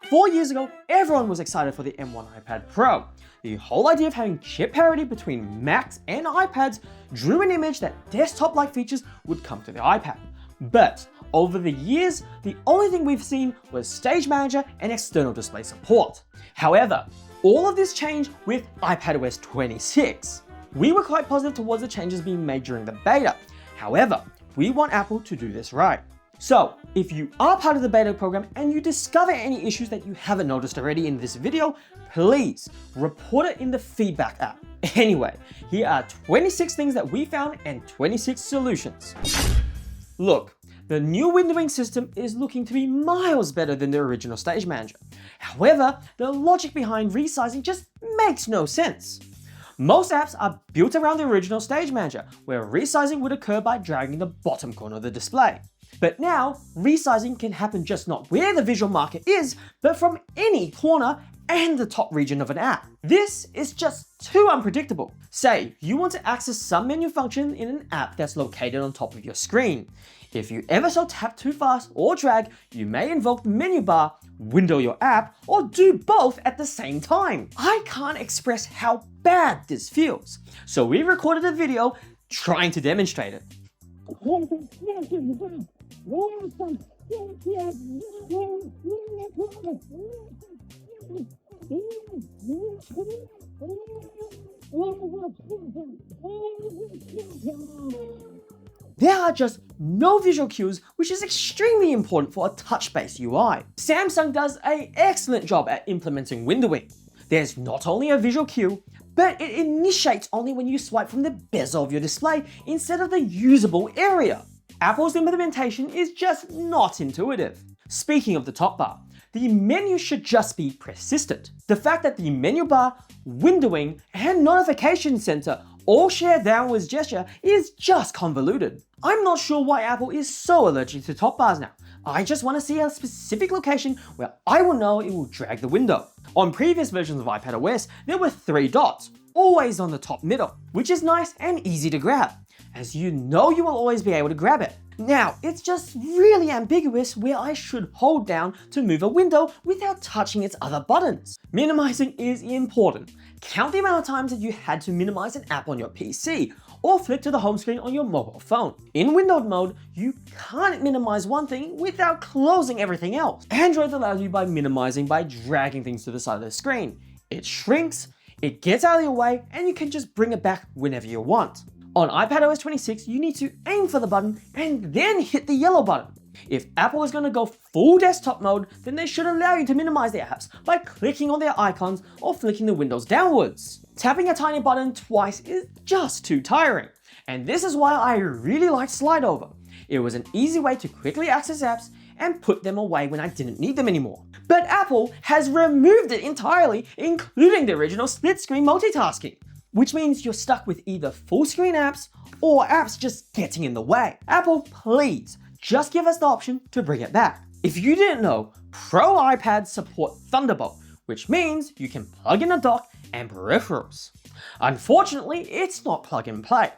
4 years ago, everyone was excited for the M1 iPad Pro. The whole idea of having chip parity between Macs and iPads drew an image that desktop-like features would come to the iPad. But over the years, the only thing we've seen was Stage Manager and external display support. However, all of this changed with iPadOS 26. We were quite positive towards the changes being made during the beta. However, we want Apple to do this right. So, if you are part of the beta program and you discover any issues that you haven't noticed already in this video, please report it in the feedback app. Anyway, here are 26 things that we found and 26 solutions. Look, the new windowing system is looking to be miles better than the original Stage Manager. However, the logic behind resizing just makes no sense. Most apps are built around the original Stage Manager, where resizing would occur by dragging the bottom corner of the display. But now, resizing can happen just not where the visual marker is, but from any corner and the top region of an app. This is just too unpredictable. Say, you want to access some menu function in an app that's located on top of your screen. If you ever so tap too fast or drag, you may invoke the menu bar, window your app, or do both at the same time. I can't express how bad this feels, so we recorded a video trying to demonstrate it. There are just no visual cues, which is extremely important for a touch-based UI. Samsung does an excellent job at implementing windowing. There's not only a visual cue, but it initiates only when you swipe from the bezel of your display instead of the usable area. Apple's implementation is just not intuitive. Speaking of the top bar, the menu should just be persistent. The fact that the menu bar, windowing, and notification center all share downwards gesture is just convoluted. I'm not sure why Apple is so allergic to top bars now. I just want to see a specific location where I will know it will drag the window. On previous versions of iPadOS, there were 3 dots, always on the top middle, which is nice and easy to grab, as you know you will always be able to grab it. Now, it's just really ambiguous where I should hold down to move a window without touching its other buttons. Minimizing is important. Count the amount of times that you had to minimize an app on your PC, or flick to the home screen on your mobile phone. In windowed mode, you can't minimize one thing without closing everything else. Android allows you by minimizing by dragging things to the side of the screen. It shrinks, it gets out of your way, and you can just bring it back whenever you want. On iPadOS 26, you need to aim for the button and then hit the yellow button. If Apple is going to go full desktop mode, then they should allow you to minimize their apps by clicking on their icons or flicking the windows downwards. Tapping a tiny button twice is just too tiring, and this is why I really like Slide Over. It was an easy way to quickly access apps and put them away when I didn't need them anymore. But Apple has removed it entirely, including the original split screen multitasking, which means you're stuck with either full screen apps or apps just getting in the way. Apple, please, just give us the option to bring it back. If you didn't know, Pro iPads support Thunderbolt, which means you can plug in a dock and peripherals. Unfortunately, it's not plug and play.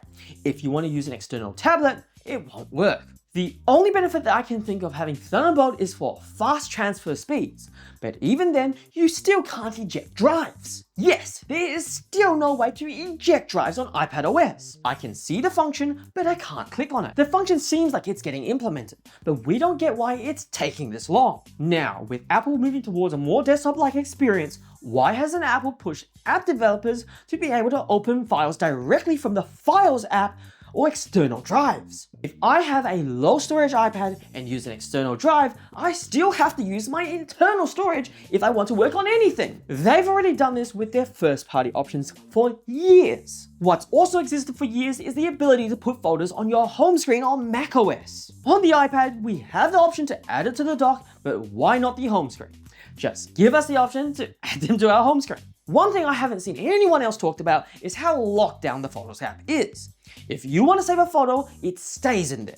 If you want to use an external tablet, it won't work. The only benefit that I can think of having Thunderbolt is for fast transfer speeds, but even then, you still can't eject drives. Yes, there is still no way to eject drives on iPadOS. I can see the function, but I can't click on it. The function seems like it's getting implemented, but we don't get why it's taking this long. Now, with Apple moving towards a more desktop-like experience, why hasn't Apple pushed app developers to be able to open files directly from the Files app or external drives? If I have a low storage iPad and use an external drive, I still have to use my internal storage if I want to work on anything. They've already done this with their first-party options for years. What's also existed for years is the ability to put folders on your home screen on macOS. On the iPad, we have the option to add it to the dock, but why not the home screen? Just give us the option to add them to our home screen. One thing I haven't seen anyone else talked about is how locked down the Photos app is. If you want to save a photo, it stays in there.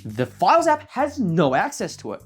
The Files app has no access to it,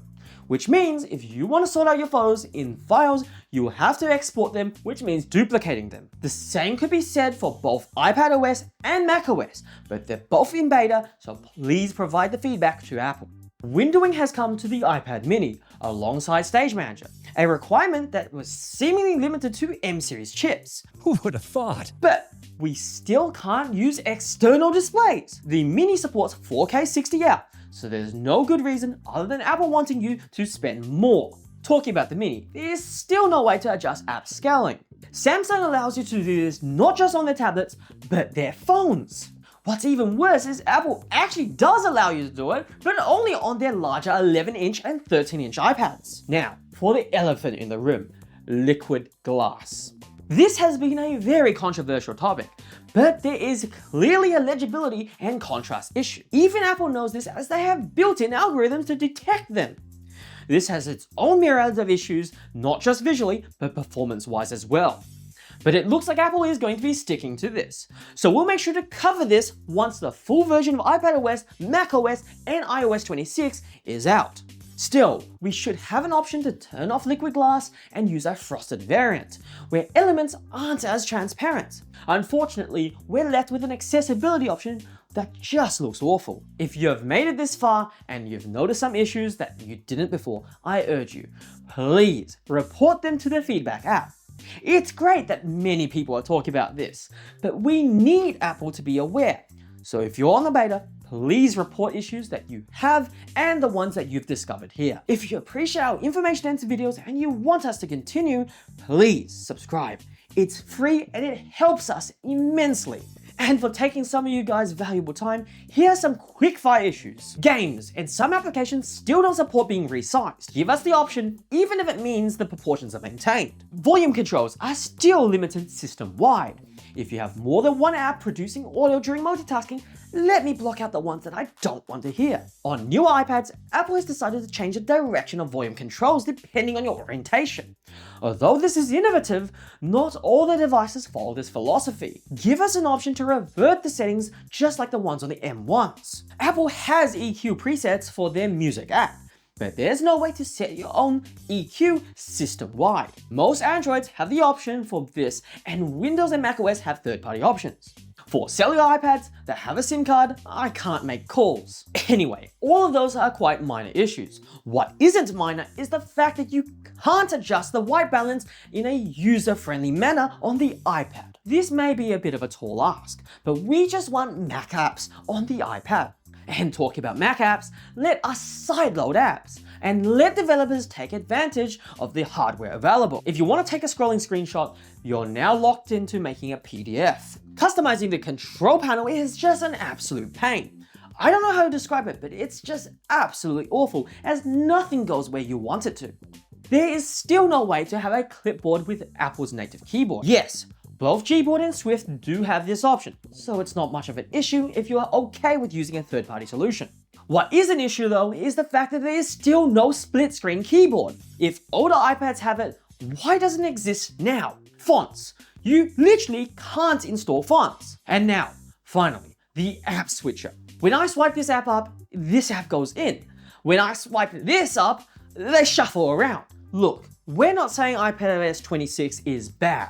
which means if you want to sort out your photos in Files, you will have to export them, which means duplicating them. The same could be said for both iPadOS and macOS, but they're both in beta, so please provide the feedback to Apple. Windowing has come to the iPad mini alongside Stage Manager, a requirement that was seemingly limited to M series chips. Who would have thought? But we still can't use external displays. The mini supports 4K 60 so there's no good reason other than Apple wanting you to spend more. Talking about the mini, there's still no way to adjust app scaling. Samsung allows you to do this not just on their tablets, but their phones. What's even worse is Apple actually does allow you to do it, but only on their larger 11-inch and 13-inch iPads. Now, for the elephant in the room, liquid glass. This has been a very controversial topic, but there is clearly a legibility and contrast issue. Even Apple knows this as they have built-in algorithms to detect them. This has its own myriads of issues, not just visually, but performance-wise as well. But it looks like Apple is going to be sticking to this. So we'll make sure to cover this once the full version of iPadOS, macOS, and iOS 26 is out. Still, we should have an option to turn off liquid glass and use a frosted variant, where elements aren't as transparent. Unfortunately, we're left with an accessibility option that just looks awful. If you have made it this far and you've noticed some issues that you didn't before, I urge you, please report them to the feedback app. It's great that many people are talking about this, but we need Apple to be aware. So if you're on the beta, please report issues that you have and the ones that you've discovered here. If you appreciate our information-dense videos and you want us to continue, please subscribe. It's free and it helps us immensely. And for taking some of you guys' valuable time, here are some quick-fire issues. Games and some applications still don't support being resized. Give us the option, even if it means the proportions are maintained. Volume controls are still limited system-wide. If you have more than one app producing audio during multitasking, let me block out the ones that I don't want to hear. On newer iPads, Apple has decided to change the direction of volume controls depending on your orientation. Although this is innovative, not all the devices follow this philosophy. Give us an option to revert the settings just like the ones on the M1s. Apple has EQ presets for their music app, but there's no way to set your own EQ system-wide. Most Androids have the option for this, and Windows and macOS have third-party options. For cellular iPads that have a SIM card, I can't make calls. Anyway, all of those are quite minor issues. What isn't minor is the fact that you can't adjust the white balance in a user-friendly manner on the iPad. This may be a bit of a tall ask, but we just want Mac apps on the iPad. And talking about Mac apps, let us sideload apps and let developers take advantage of the hardware available. If you want to take a scrolling screenshot, you're now locked into making a PDF. Customizing the control panel is just an absolute pain. I don't know how to describe it, but it's just absolutely awful as nothing goes where you want it to. There is still no way to have a clipboard with Apple's native keyboard. Yes, both Gboard and Swift do have this option, so it's not much of an issue if you are okay with using a third-party solution. What is an issue though is the fact that there is still no split-screen keyboard. If older iPads have it, why doesn't it exist now? Fonts. You literally can't install fonts. And now, finally, the app switcher. When I swipe this app up, this app goes in. When I swipe this up, they shuffle around. Look, we're not saying iPadOS 26 is bad,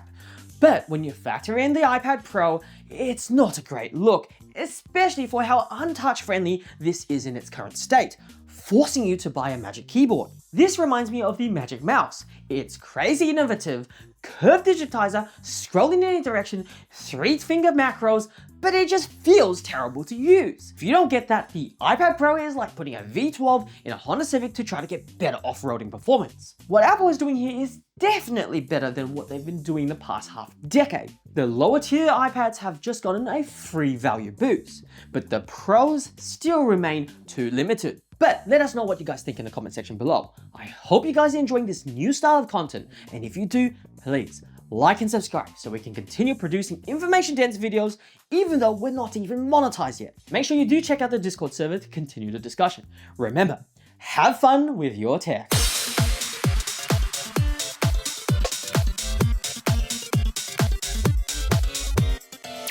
but when you factor in the iPad Pro, it's not a great look, especially for how untouch-friendly this is in its current state, forcing you to buy a Magic Keyboard. This reminds me of the Magic Mouse. It's crazy innovative, curved digitizer, scrolling in any direction, 3-finger macros, but it just feels terrible to use. If you don't get that, the iPad Pro is like putting a V12 in a Honda Civic to try to get better off-roading performance. What Apple is doing here is definitely better than what they've been doing the past half decade. The lower tier iPads have just gotten a free value boost, but the Pros still remain too limited. But let us know what you guys think in the comment section below. I hope you guys are enjoying this new style of content, and if you do, please like and subscribe so we can continue producing information-dense videos even though we're not even monetized yet. Make sure you do check out the Discord server to continue the discussion. Remember, have fun with your tech.